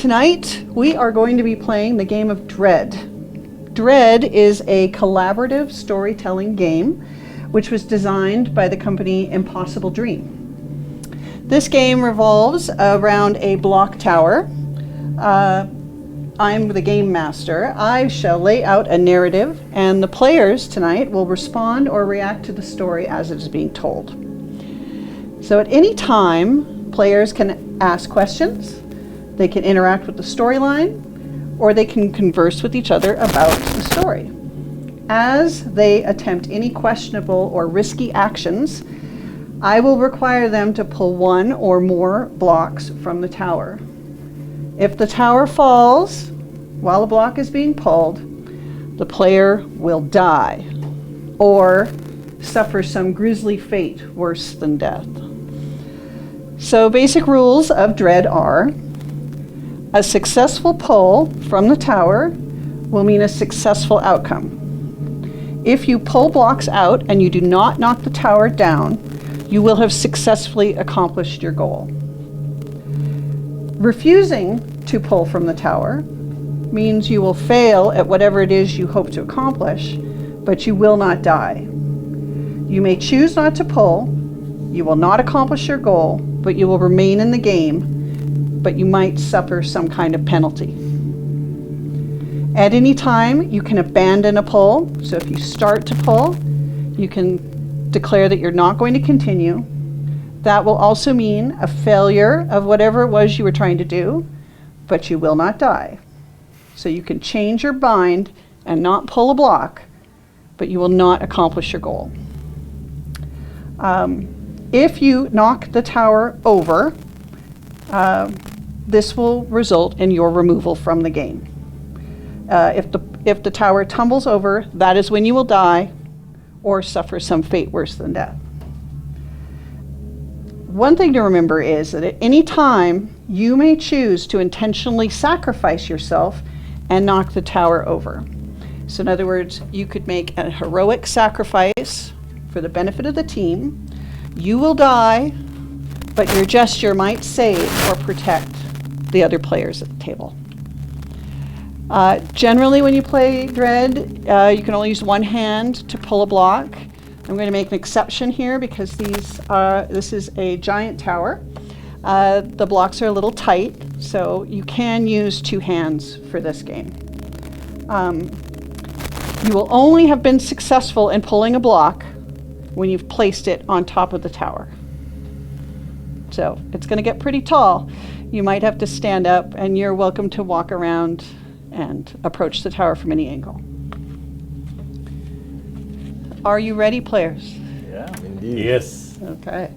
Tonight, we are going to be playing the game of Dread. Dread is a collaborative storytelling game which was designed by the company Impossible Dream. This game revolves around a block tower. I'm the game master. I shall lay out a narrative, and the players tonight will respond or react to the story as it is being told. So at any time, players can ask questions, they can interact with the storyline, or they can converse with each other about the story. As they attempt any questionable or risky actions, I will require them to pull one or more blocks from the tower. If the tower falls while a block is being pulled, the player will die or suffer some grisly fate worse than death. So basic rules of Dread are: a successful pull from the tower will mean a successful outcome. If you pull blocks out and you do not knock the tower down, you will have successfully accomplished your goal. Refusing to pull from the tower means you will fail at whatever it is you hope to accomplish, but you will not die. You may choose not to pull, you will not accomplish your goal, but you will remain in the game, but you might suffer some kind of penalty. At any time, you can abandon a pull. So if you start to pull, you can declare that you're not going to continue. That will also mean a failure of whatever it was you were trying to do, but you will not die. So you can change your mind and not pull a block, but you will not accomplish your goal. If you knock the tower over, this will result in your removal from the game. If the tower tumbles over, that is when you will die or suffer some fate worse than death. One thing to remember is that at any time, you may choose to intentionally sacrifice yourself and knock the tower over. So in other words, you could make a heroic sacrifice for the benefit of the team. You will die, but your gesture might save or protect the other players at the table. Generally, when you play Dread, you can only use one hand to pull a block. I'm going to make an exception here because this is a giant tower. The blocks are a little tight, so you can use two hands for this game. You will only have been successful in pulling a block when you've placed it on top of the tower. So it's going to get pretty tall. You might have to stand up, and you're welcome to walk around and approach the tower from any angle. Are you ready, players? Yeah, indeed. Yes. Okay.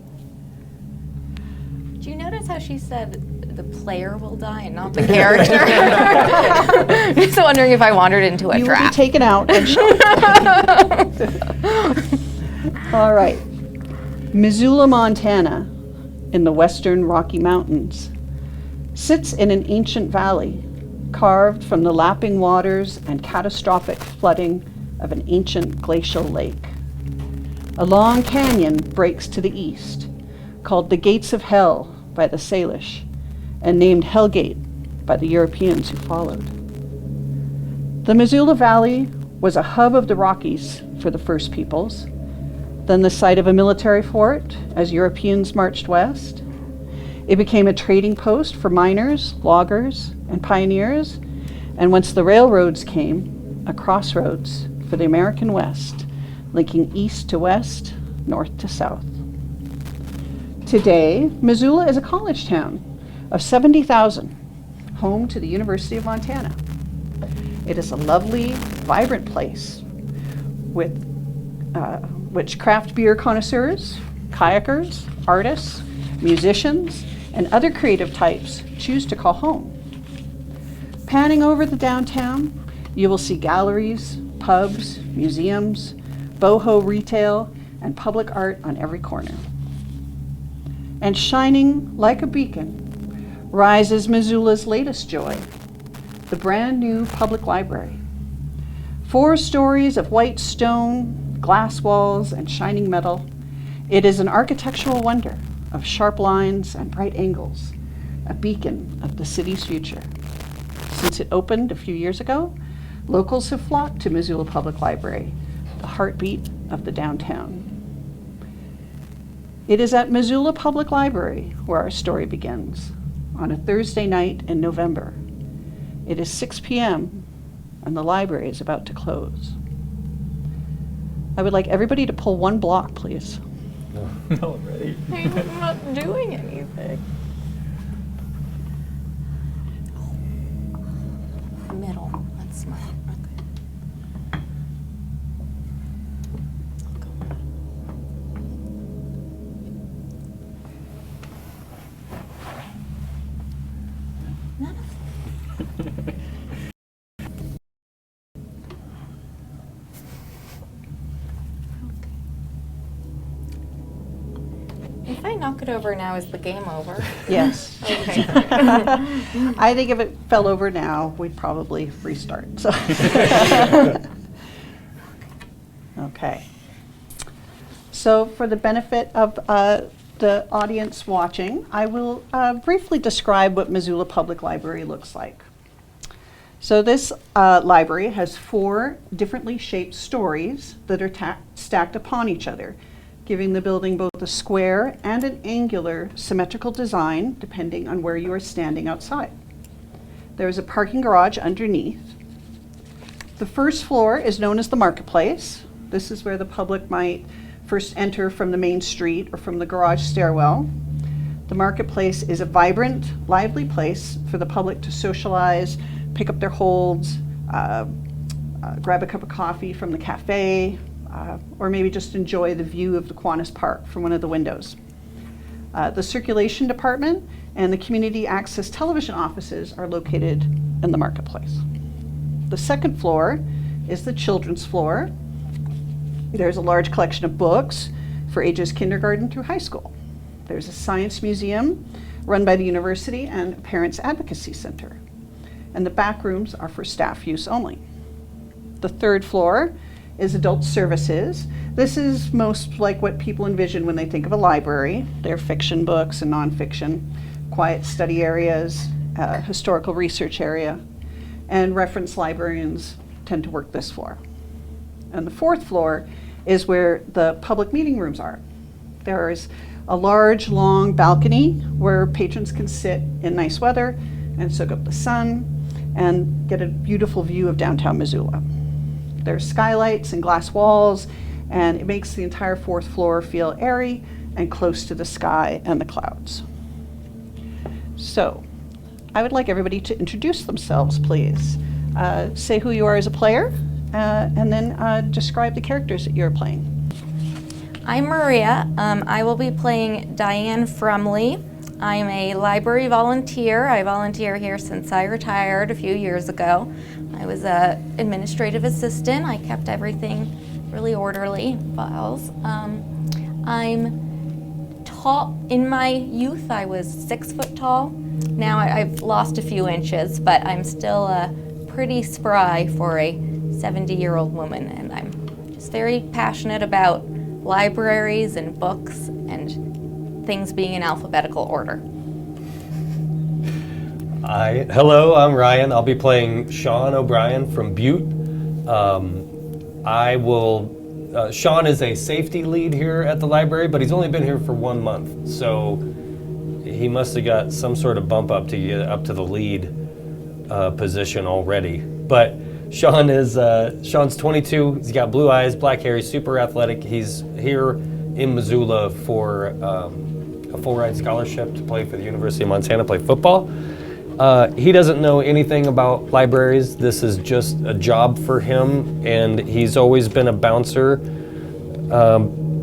Do you notice how she said the player will die and not the character? Just wondering if I wandered into a You trap. will be taken out and shot. All right. Missoula, Montana, in the western Rocky Mountains, sits in an ancient valley carved from the lapping waters and catastrophic flooding of an ancient glacial lake. A long canyon breaks to the east, called the Gates of Hell by the Salish, and named Hellgate by the Europeans who followed. The Missoula Valley was a hub of the Rockies for the First Peoples, then the site of a military fort as Europeans marched west. It became a trading post for miners, loggers, and pioneers, and once the railroads came, a crossroads for the American West, linking east to west, north to south. Today, Missoula is a college town of 70,000, home to the University of Montana. It is a lovely, vibrant place with which craft beer connoisseurs, kayakers, artists, musicians, and other creative types choose to call home. Panning over the downtown, you will see galleries, pubs, museums, boho retail, and public art on every corner. And shining like a beacon rises Missoula's latest joy, the brand new public library. 4 stories of white stone, glass walls, and shining metal. It is an architectural wonder of sharp lines and bright angles, a beacon of the city's future. Since it opened a few years ago, locals have flocked to Missoula Public Library, the heartbeat of the downtown. It is at Missoula Public Library where our story begins, on a Thursday night in November. It is 6 p.m. and the library is about to close. I would like everybody to pull one block, please. No, ready. I'm not doing anything. Middle. That's smart. Okay. I'll go with it. None of If I knock it over now, is the game over? Yes. Okay. I think if it fell over now, we'd probably restart. So. Okay. So for the benefit of the audience watching, I will briefly describe what Missoula Public Library looks like. So this library has 4 differently shaped stories that are stacked upon each other, giving the building both a square and an angular symmetrical design depending on where you are standing outside. There is a parking garage underneath. The first floor is known as the marketplace. This is where the public might first enter from the main street or from the garage stairwell. The marketplace is a vibrant, lively place for the public to socialize, pick up their holds, grab a cup of coffee from the cafe, or maybe just enjoy the view of the Kiwanis Park from one of the windows. The circulation department and the community access television offices are located in the marketplace. The second floor is the children's floor. There's a large collection of books for ages kindergarten through high school. There's a science museum run by the university and a parents advocacy center. And the back rooms are for staff use only. The third floor is adult services. This is most like what people envision when they think of a library. They're fiction books and nonfiction, quiet study areas, historical research area, and reference librarians tend to work this floor. And the fourth floor is where the public meeting rooms are. There is a large, long balcony where patrons can sit in nice weather and soak up the sun and get a beautiful view of downtown Missoula. There's skylights and glass walls, and it makes the entire fourth floor feel airy and close to the sky and the clouds. So, I would like everybody to introduce themselves, please. Say who you are as a player, and then describe the characters that you're playing. I'm Maria. I will be playing Diane Fremly. I'm a library volunteer. I volunteer here since I retired a few years ago. I was an administrative assistant. I kept everything really orderly, files. I'm tall. In my youth, I was 6 foot tall. Now I've lost a few inches, but I'm still pretty spry for a 70-year-old woman, and I'm just very passionate about libraries and books and things being in alphabetical order. Hello, I'm Ryan. I'll be playing Sean O'Brien from Butte. Sean is a safety lead here at the library, but he's only been here for 1 month, so he must have got some sort of bump up to get up to the lead position already. But Sean's 22. He's got blue eyes, black hair. He's super athletic. He's here in Missoula for a full ride scholarship to play for the University of Montana, play football. He doesn't know anything about libraries. This is just a job for him, and he's always been a bouncer.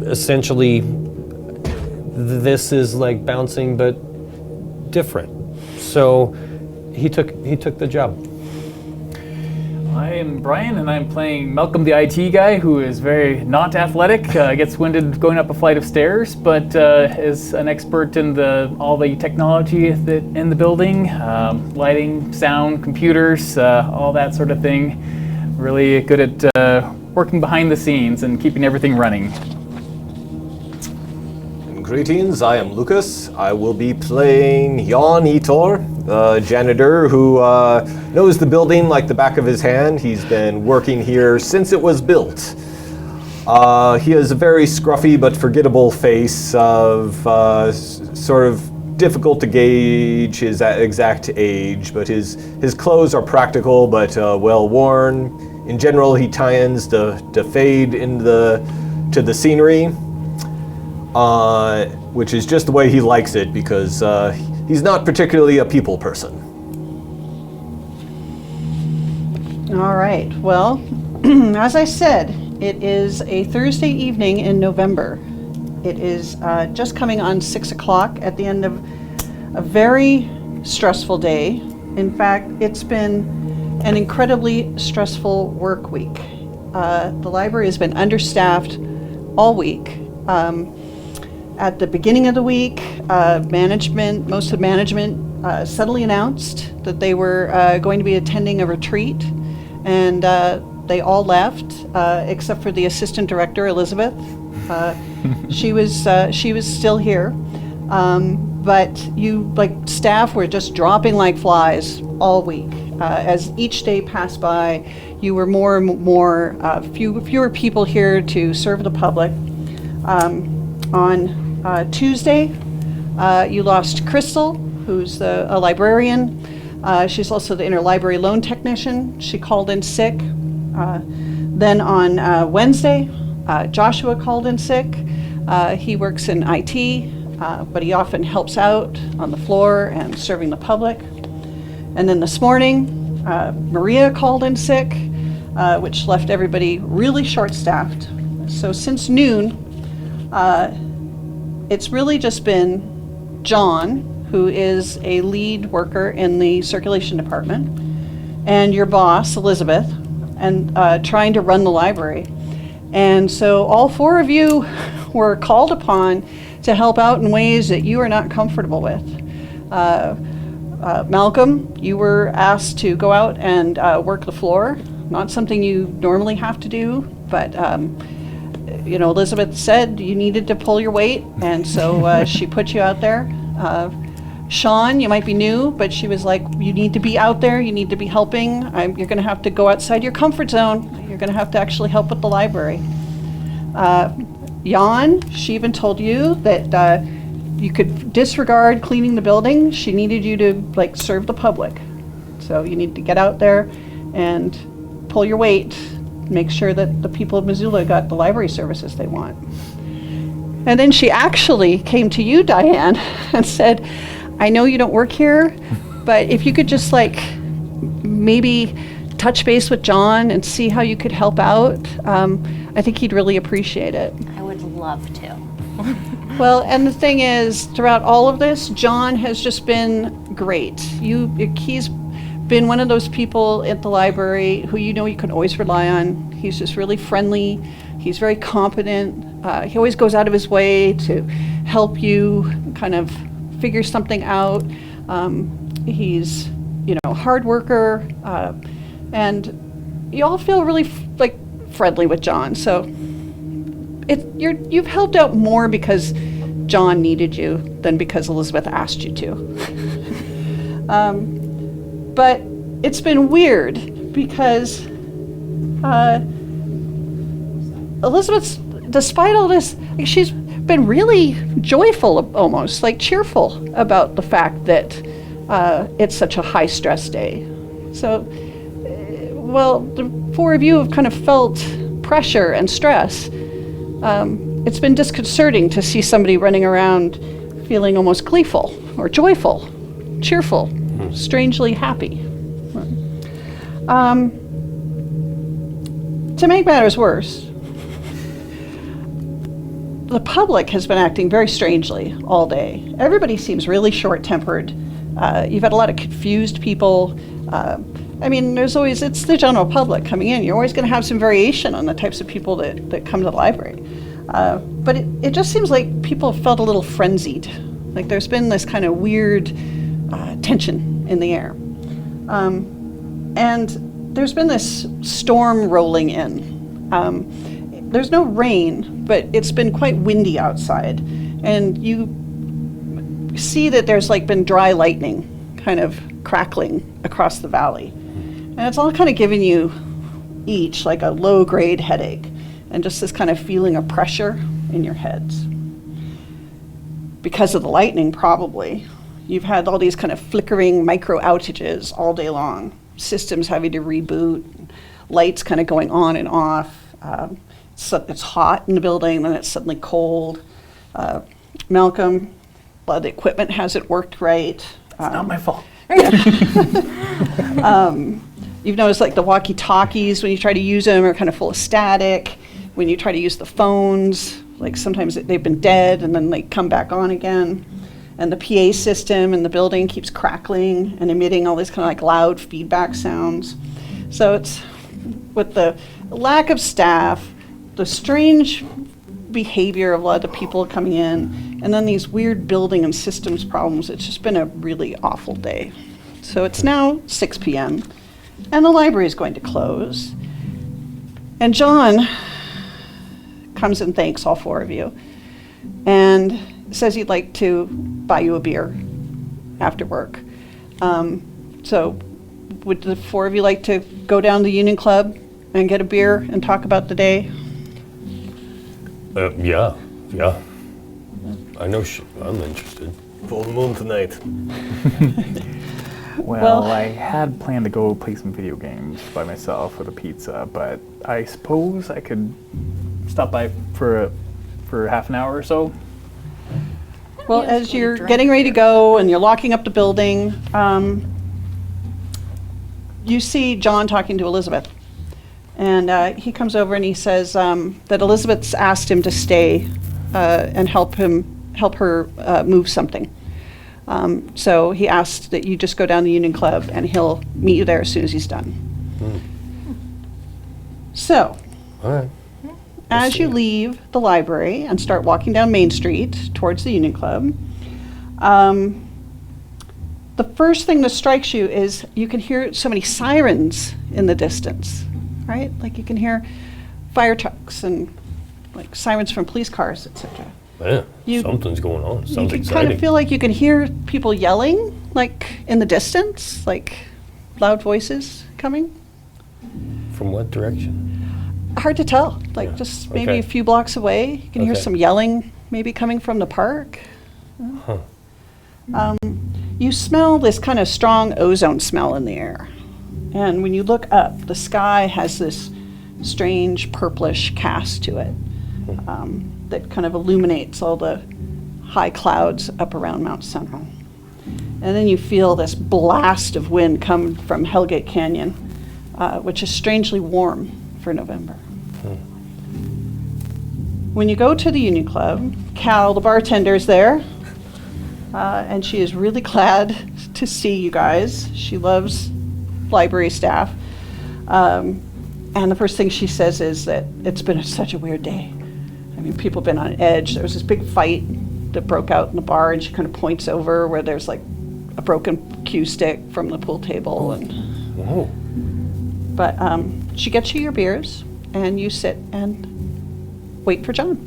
Essentially, this is like bouncing, but different. So he took the job. I am Brian, and I'm playing Malcolm, the IT guy, who is very not athletic, gets winded going up a flight of stairs, but is an expert in all the technology in the building, lighting, sound, computers, all that sort of thing. Really good at working behind the scenes and keeping everything running. Greetings, I am Lucas. I will be playing Jan Itor, the janitor who knows the building like the back of his hand. He's been working here since it was built. He has a very scruffy but forgettable face of sort of difficult to gauge his exact age, but his clothes are practical but well worn. In general, he tends to fade to the scenery, which is just the way he likes it because he's not particularly a people person. All right. Well, as I said, it is a Thursday evening in November. It is just coming on 6 o'clock at the end of a very stressful day. In fact, it's been an incredibly stressful work week. The library has been understaffed all week. At the beginning of the week, most of management suddenly announced that they were going to be attending a retreat, and they all left except for the assistant director, Elizabeth. She was still here, but staff were just dropping like flies all week. As each day passed by, you were more and more fewer people here to serve the public. On Tuesday, you lost Crystal, who's a librarian. She's also the interlibrary loan technician. She called in sick. Then on Wednesday, Joshua called in sick. He works in IT, but he often helps out on the floor and serving the public. And then this morning, Maria called in sick, which left everybody really short-staffed. So since noon, it's really just been John, who is a lead worker in the circulation department, and your boss, Elizabeth, and trying to run the library. And so all four of you were called upon to help out in ways that you are not comfortable with. Malcolm, you were asked to go out and work the floor, not something you normally have to do, but Elizabeth said you needed to pull your weight, and so she put you out there. Sean, you might be new, but she was like, you need to be out there, you need to be helping. You're going to have to go outside your comfort zone. You're going to have to actually help with the library. Jan, she even told you that you could disregard cleaning the building. She needed you to serve the public. So you need to get out there and pull your weight, make sure that the people of Missoula got the library services they want. And then she actually came to you, Diane, and said, I know you don't work here, but if you could just maybe touch base with John and see how you could help out, I think he'd really appreciate it. I would love to. Well, and the thing is, throughout all of this, John has just been great. He's been one of those people at the library who you can always rely on. He's just really friendly. He's very competent. He always goes out of his way to help you kind of figure something out. He's, a hard worker, and you all feel really friendly with John. So you've helped out more because John needed you than because Elizabeth asked you to. But it's been weird because Elizabeth's, despite all this, she's been really joyful, almost cheerful about the fact that it's such a high stress day. So, the four of you have kind of felt pressure and stress. It's been disconcerting to see somebody running around feeling almost gleeful or joyful, cheerful, strangely happy. To make matters worse, the public has been acting very strangely all day. Everybody seems really short-tempered. You've had a lot of confused people. It's the general public coming in. You're always going to have some variation on the types of people that come to the library. But it just seems like people have felt a little frenzied. There's been this kind of weird tension in the air. And there's been this storm rolling in. There's no rain, but it's been quite windy outside. and you see that there's like been dry lightning kind of crackling across the valley. And it's all kind of giving you each like a low-grade headache and just this kind of feeling of pressure in your heads. Because of the lightning, probably. You've had all these kind of flickering micro outages all day long. Systems having to reboot, lights kind of going on and off. So it's hot in the building, then it's suddenly cold. Malcolm, a lot of the equipment hasn't worked right. It's not my fault. You've noticed like the walkie-talkies, when you try to use them, are kind of full of static. When you try to use the phones, like sometimes they've been dead and then they come back on again. And the PA system in the building keeps crackling and emitting all these kind of like loud feedback sounds. So it's with the lack of staff, the strange behavior of a lot of the people coming in, and then these weird building and systems problems, it's just been a really awful day. So it's now 6 p.m. and the library is going to close. And John comes and thanks all four of you and says he'd like to buy you a beer after work. So would the four of you like to go down to the Union Club and get a beer and talk about the day? Yeah. I know I'm interested. Full moon tonight. Well, I had planned to go play some video games by myself with a pizza, but I suppose I could stop by for half an hour or so. Well, Yes, as when you're drunk. getting ready to go and you're locking up the building, you see John talking to Elizabeth. And he comes over and he says that Elizabeth's asked him to stay and help her move something. So he asked that you just go down to the Union Club and he'll meet you there as soon as he's done. So, All right. as you leave the library and start walking down Main Street towards the Union Club, the first thing that strikes you is you can hear so many sirens in the distance, right? Like you can hear fire trucks and like sirens from police cars, etc. Man, You- something's going on. You Sounds can exciting. kind of feel like you can hear people yelling, like in the distance, like loud voices coming. From what direction? Hard to tell, like Yeah, just maybe okay. a few blocks away. You can hear Okay. some yelling, maybe coming from the park. You smell this kind of strong ozone smell in the air. And when you look up, the sky has this strange purplish cast to it that kind of illuminates all the high clouds up around Mount Central. And then you feel this blast of wind come from Hellgate Canyon, which is strangely warm for November. When you go to the Union Club, Cal, the bartender, is there, and she is really glad to see you guys. She loves library staff. And the first thing she says is that it's been such a weird day. I mean, people have been on edge. There was this big fight that broke out in the bar, and she kind of points over where there's like a broken cue stick from the pool table. Whoa. But she gets you your beers, and you sit and wait for John.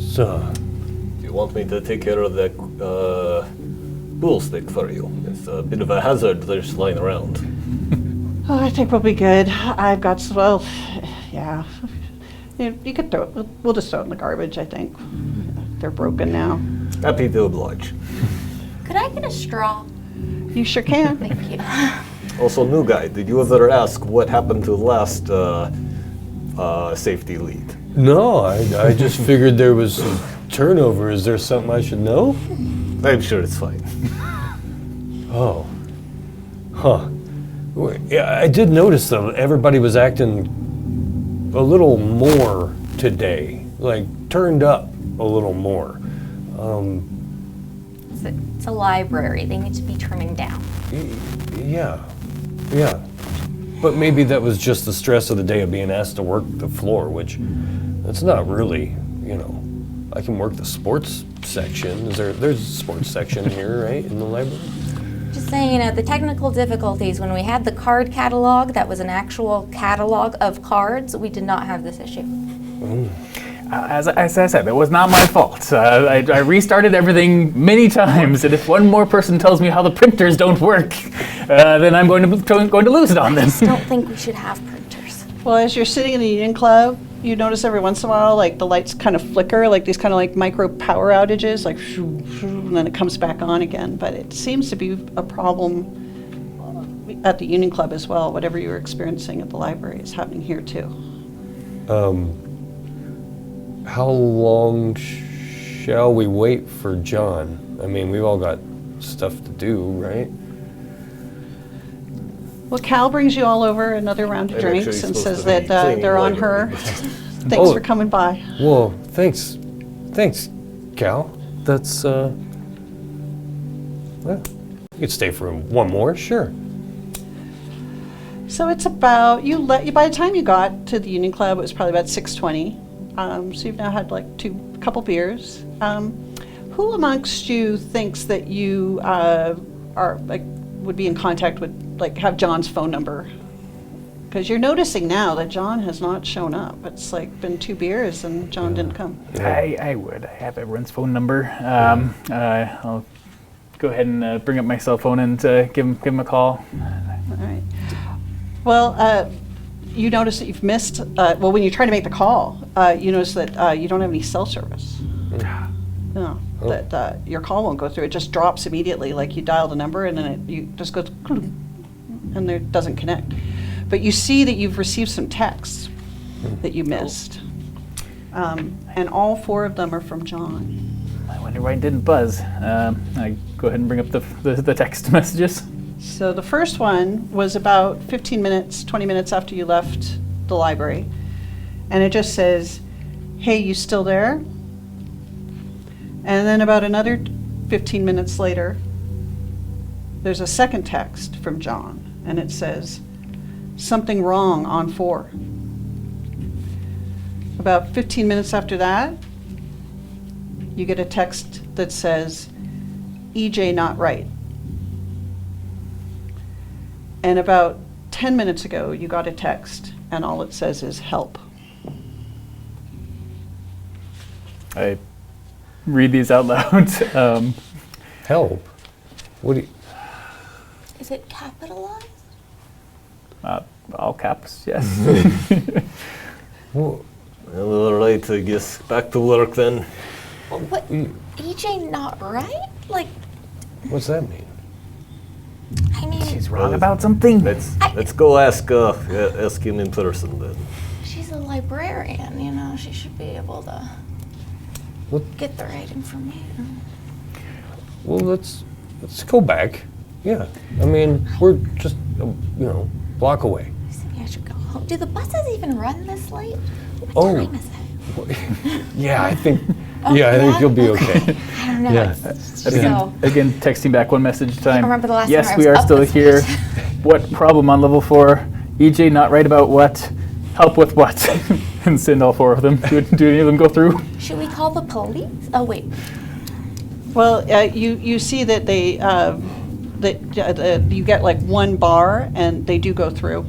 So, Do you want me to take care of the pool stick for you? It's a bit of a hazard there's lying around. Oh, I think we'll be good. I've got, well, yeah. You could throw it. We'll just throw it in the garbage, I think. They're broken now. Happy to oblige. Could I get a straw? You sure can. Thank you. Also, new guy, did you ever ask what happened to the last safety lead? no, I just figured there was some turnover. Is there something I should know? I'm sure it's fine. Oh. Huh. Well, yeah, I did notice though, everybody was acting a little more today. Like, turned up a little more. It's a library. They need to be trimming down. Yeah. But maybe that was just the stress of the day of being asked to work the floor, which that's not really, I can work the sports section. There's a sports section here, right, in the library? Just saying, the technical difficulties, when we had the card catalog, that was an actual catalog of cards, we did not have this issue. As I said, it was not my fault. I restarted everything many times, and if one more person tells me how the printers don't work, then I'm going to lose it on this. I don't think we should have printers. Well, as you're sitting in the Union Club, you notice every once in a while, like the lights kind of flicker, like these kind of like micro power outages, like shoo, shoo, and then it comes back on again. But it seems to be a problem at the Union Club as well. Whatever you were experiencing at the library is happening here too. How long shall we wait for John? I mean, we've all got stuff to do, right? Well, Cal brings you all over another round of I'm drinks actually and supposed says to be that cleaning they're the on her. library. Thanks Oh. for coming by. Well, thanks, Cal. That's well, you could stay for one more, sure. So it's about by the time you got to the Union Club, it was probably about 6:20. So you've now had like a couple beers. Who amongst you thinks that you are like would be in contact with, like, have John's phone number? Because you're noticing now that John has not shown up. It's like been 2 beers and John didn't come. I would. I have everyone's phone number. I'll go ahead and bring up my cell phone and give him a call. All right. Well, you notice that you've missed, when you try to make the call, you notice that you don't have any cell service. No, that your call won't go through. It just drops immediately, like you dial the number and then you just goes, and it doesn't connect. But you see that you've received some texts that you missed. And all 4 of them are from John. I wonder why it didn't buzz. I go ahead and bring up the text messages. So the first one was about 15 minutes, 20 minutes after you left the library. And it just says, "Hey, you still there?" And then about another 15 minutes later, there's a second text from John. And it says, "Something wrong on 4." About 15 minutes after that, you get a text that says, "EJ not right." And about 10 minutes ago, you got a text, and all it says is "help." I read these out loud. Help? What do you... Is it capitalized? All caps, yes. Well, Well, all right, I guess back to work then. What? EJ not right? Like, what's that mean? I mean, She's wrong about something. Let's go ask him in person then. she's a librarian, you know, she should be able to What? get the right information. Well, let's go back. Yeah, I mean, we're just block away. Maybe I should go home. Do the buses even run this late? What Oh. time is it? Yeah, I think. Oh, yeah, I think yeah? you'll be okay. I don't know. Yeah. It's- Again, texting back one message at a time. remember the last yes, time I we was are up still this here. late. What problem on level 4? EJ not right about what? Help with what? And send all 4 of them. Do any of them go through? Should we call the police? Oh, wait. Well, you see that they you get like 1 bar, and they do go through.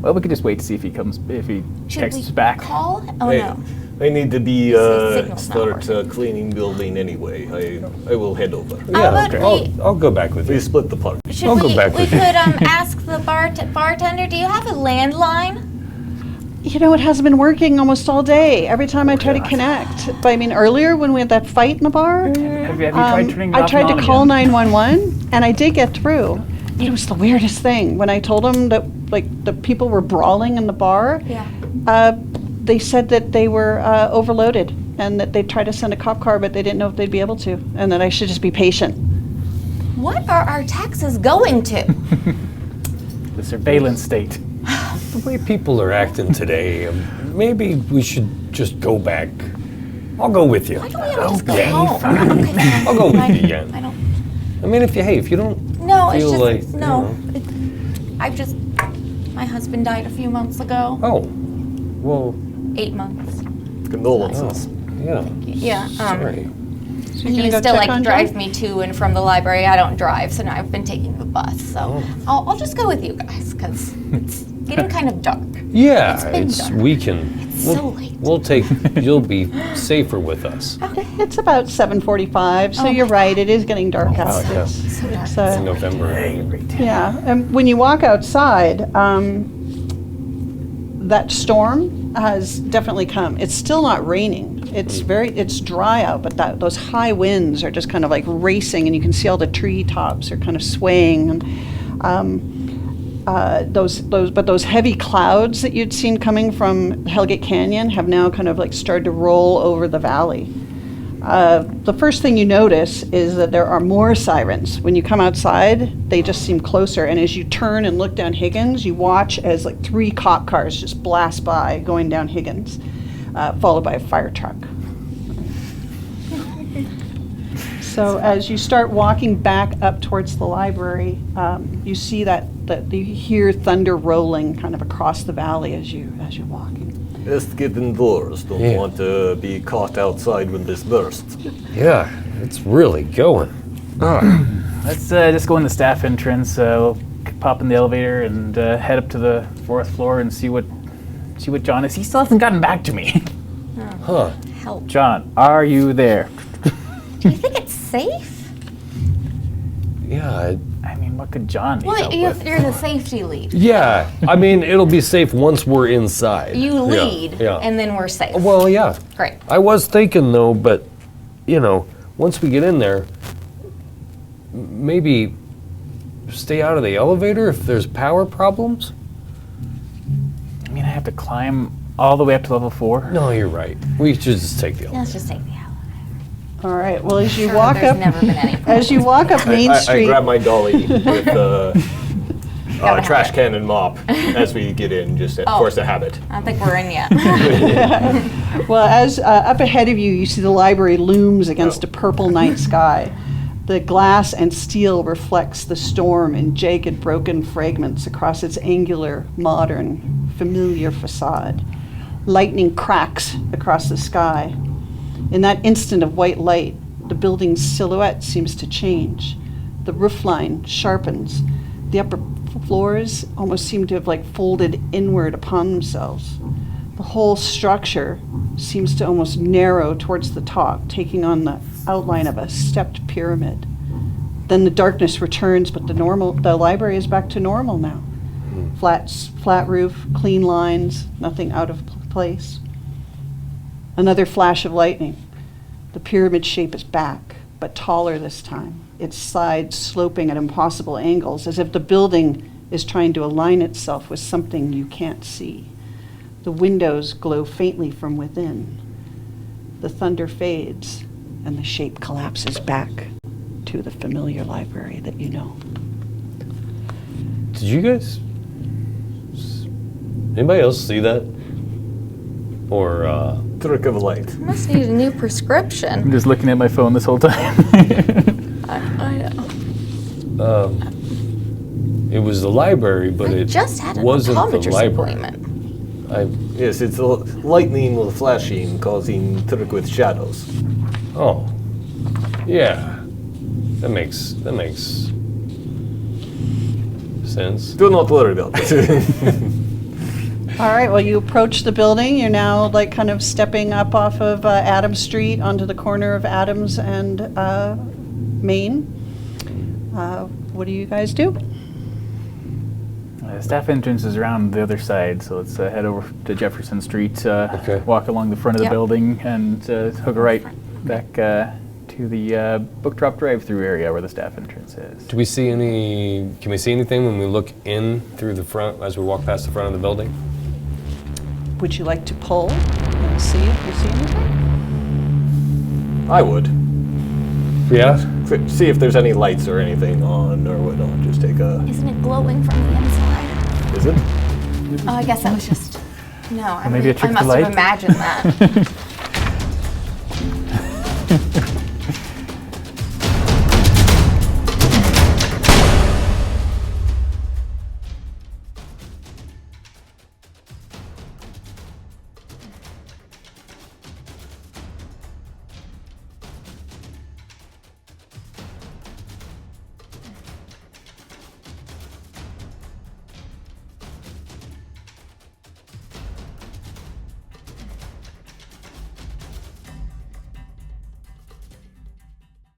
Well, we could just wait to see if he Should texts we back. call? Oh, Hey, no. I need to be This signal's not start working. cleaning building anyway. I will head over. How about we... I'll go back with We you. split the party. Should I'll we, go back we with could you. ask the bartender, do you have a landline? You know, it hasn't been working almost all day. Every time I try to connect. But I mean, earlier when we had that fight in the bar, Have you tried turning it I off tried and to on call again? 911, and I did get through. But it was the weirdest thing. When I told them that, like, the people were brawling in the bar, Yeah. they said that they were overloaded and that they'd try to send a cop car, but they didn't know if they'd be able to, and that I should just be patient. What are our taxes going to? The surveillance state. The way people are acting today, maybe we should just go back. I'll go with you. Why don't we all just go Okay, home? fine. Okay, fine. I'll go with Fine. you, Jan. I don't... I mean, if you don't No, it's feel just... like no. I've just... My husband died a few months ago. Oh, well, 8 months. Condolences. yeah. Yeah. Sorry. you're He gonna go still check like on drives John? me to and from the library. I don't drive, so now I've been taking the bus. So Oh. I'll just go with you guys because getting kind of dark. Yeah, been dark. we can. So late. We'll take. You'll be safer with us. It's about 7:45, so Oh you're my right. It is getting dark out. yeah. It's, So dark. it's, In November. yeah, and when you walk outside, that storm has definitely come. It's still not raining. It's dry out, but those high winds are just kind of like racing, and you can see all the treetops are kind of swaying. And those heavy clouds that you'd seen coming from Hellgate Canyon have now kind of like started to roll over the valley. The first thing you notice is that there are more sirens. When you come outside, they just seem closer. And as you turn and look down Higgins, you watch as like 3 cop cars just blast by going down Higgins, followed by a fire truck. So as you start walking back up towards the library, you see that you hear thunder rolling kind of across the valley as you're walking. Let's get indoors. Don't want to be caught outside when this bursts. Yeah, it's really going. Let's just go in the staff entrance. We'll pop in the elevator and head up to the 4th floor and see what John is. He still hasn't gotten back to me. Huh. Help. John, are you there? Do you think it's safe? Yeah. I mean, what could John need Well, help with? you're the safety lead. Yeah. I mean, it'll be safe once we're inside. You lead, Yeah. and then we're safe. Well, yeah. Great. I was thinking though, but once we get in there, maybe stay out of the elevator if there's power problems. I mean, I have to climb all the way up to level 4. No, you're right. We should just take the elevator. Let's just take the elevator. All right. Well, as you Sure, walk there's up, never been any as you walk up Main I Street, grab my dolly with the Gotta trash have can and mop as we get in, just force a habit. I don't think we're in yet. well, as up ahead of you, you see the library looms against a purple night sky. The glass and steel reflects the storm in jagged, broken fragments across its angular, modern, familiar facade. Lightning cracks across the sky. In that instant of white light, the building's silhouette seems to change. The roofline sharpens. The upper floors almost seem to have like folded inward upon themselves. The whole structure seems to almost narrow towards the top, taking on the outline of a stepped pyramid. Then the darkness returns, but the library is back to normal now. Flat roof, clean lines, nothing out of place. Another flash of lightning. The pyramid shape is back, but taller this time, its sides sloping at impossible angles, as if the building is trying to align itself with something you can't see. The windows glow faintly from within. The thunder fades, and the shape collapses back to the familiar library that you know. Did you guys? Anybody else see that? Or Trick of light. Must need a new prescription. I'm just looking at my phone this whole time. I know. it was the library, but I it just had an wasn't the optometrist library. appointment. Yes, it's lightning with flashing, causing trick with shadows. Oh, yeah, that makes sense. Do not worry about it. All right, well, you approach the building. You're now like kind of stepping up off of Adams Street onto the corner of Adams and Main. What do you guys do? The staff entrance is around the other side, so let's head over to Jefferson Street, Okay. walk along the front of the Yep. building, and hook a right back to the book drop drive-through area where the staff entrance is. Do we see any? Can we see anything when we look in through the front as we walk past the front of the building? Would you like to pull and see if you see anything? I would. Yeah. See if there's any lights or anything on or whatnot. Just take a. Isn't it glowing from the inside? Is it? Oh, I guess that was just. No, I maybe a trick I of must have light? imagined that.